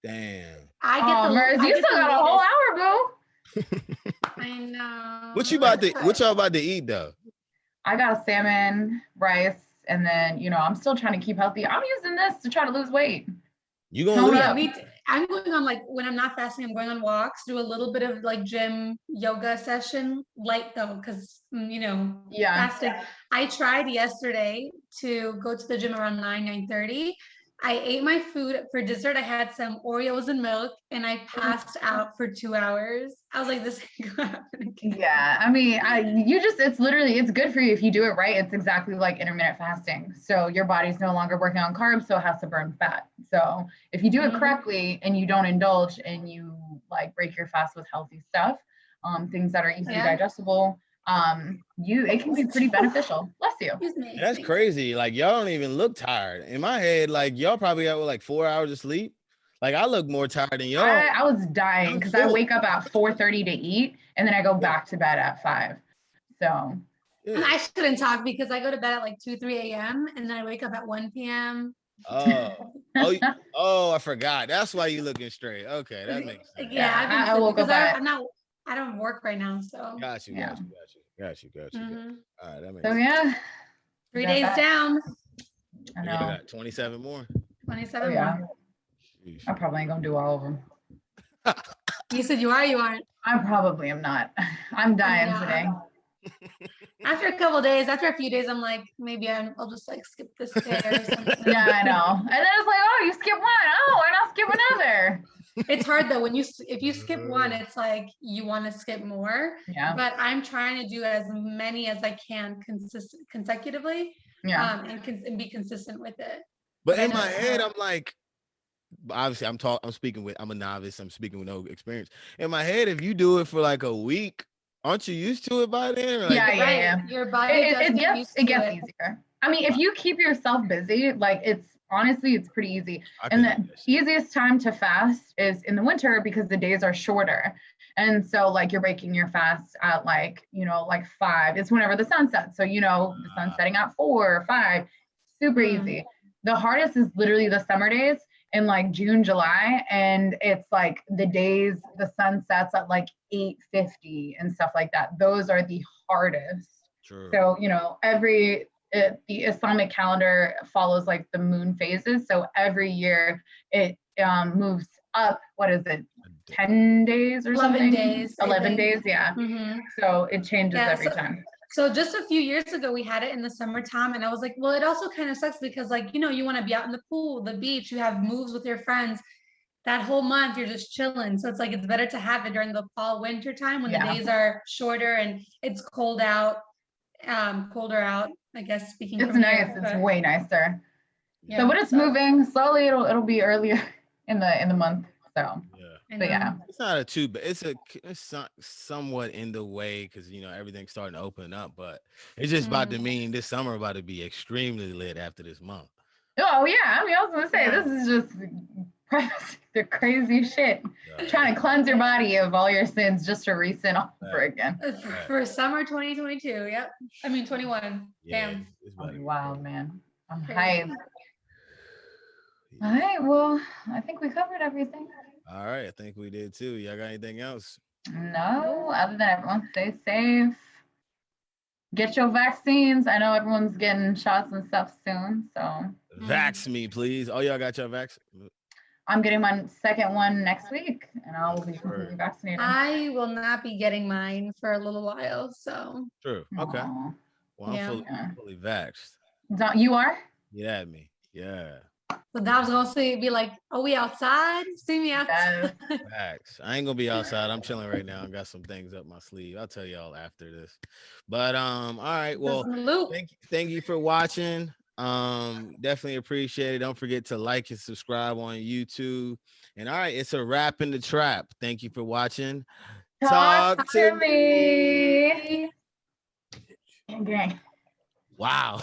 damn. I get Merz, you still got a whole hour, boo. I know. What y'all about to eat though? I got a salmon, rice, and then I'm still trying to keep healthy. I'm using this to try to lose weight. You gonna lose? I'm going on, like, when I'm not fasting, I'm going on walks, do a little bit of like gym yoga session, light though, because fasting. I tried yesterday to go to the gym around 9:30. I ate my food for dessert. I had some Oreos and milk, and I passed out for 2 hours. I was like, this ain't gonna happen again. Yeah, I mean, it's good for you if you do it right. It's exactly like intermittent fasting. So your body's no longer working on carbs, so it has to burn fat. So if you do it correctly and you don't indulge and you like break your fast with healthy stuff, things that are easily digestible, it can be pretty beneficial. Bless you. That's crazy. Like y'all don't even look tired. In my head, like y'all probably got like 4 hours of sleep. Like I look more tired than y'all. I was dying because I wake up at 4:30 to eat, and then I go back to bed at 5. So I shouldn't talk because I go to bed at like 2-3 a.m. and then I wake up at 1 p.m. I forgot. That's why you looking straight. Okay, that makes sense. Yeah, I woke up at. I don't work right now, so. Got you. All right, that makes sense. Yeah. 3 days down. I know. You got 27 more. 27 more. I probably ain't gonna do all of them. You said you aren't. I probably am not. I'm dying today. After a few days, I'm like, maybe I'll just like skip this day or something. Yeah, I know. And then it's like, oh, you skip one. Oh, why not skip another? It's hard though. If you skip one, it's like you want to skip more. Yeah. But I'm trying to do as many as I can consecutively. Yeah. And be consistent with it. But in my head, I'm like, obviously, I'm a novice. I'm speaking with no experience. In my head, if you do it for like a week, aren't you used to it by then? Like, yeah. Your body it gets easier. I mean, if you keep yourself busy, like it's honestly, it's pretty easy. I And can the easiest time to fast is in the winter because the days are shorter. And so like you're breaking your fast at like, like 5. It's whenever the sun sets. So, the sun's setting at 4 or 5. Super easy. The hardest is literally the summer days in like June, July. And it's like the days the sun sets at like 8:50 and stuff like that. Those are the hardest. True. So, the Islamic calendar follows like the moon phases. So every year it moves up. What is it? 10 days or 11 something? days. 11 days, yeah. So it changes every time. So just a few years ago, we had it in the summertime, and I was like, well, it also kind of sucks because like, you want to be out in the pool, the beach, you have moves with your friends. That whole month you're just chilling. So it's like it's better to have it during the fall winter time when the days are shorter and it's colder out, I guess, speaking it's from nice here, it's way nicer. Yeah, so when it's moving slowly, it'll be earlier in the month. So but yeah, it's not a too bad. It's somewhat in the way because everything's starting to open up, but it's just about to mean this summer about to be extremely lit after this month. Oh yeah, I mean, I was gonna say this is just the crazy shit. Trying to cleanse your body of all your sins just to resin all over again. For summer 2022. Yep. I mean 21. Damn. Wow, man. I'm hyped. All right, well, I think we covered everything. All right, I think we did too. Y'all got anything else? No, other than everyone stay safe. Get your vaccines. I know everyone's getting shots and stuff soon, so. Vax me, please. Oh, y'all got your vaccine? I'm getting my second one next week, and I will be completely vaccinated. I will not be getting mine for a little while, so. True. Okay. Aww. Well, I'm fully vaxxed. You are? Yeah, me. Yeah. So that was gonna be like, are we outside? See me outside. Facts. I ain't gonna be outside. I'm chilling right now. I got some things up my sleeve. I'll tell y'all after this. But all right. Well, thank you for watching. Definitely appreciate it. Don't forget to like and subscribe on YouTube. And all right, it's a wrap in the trap. Thank you for watching. Talk to me. Okay. Wow.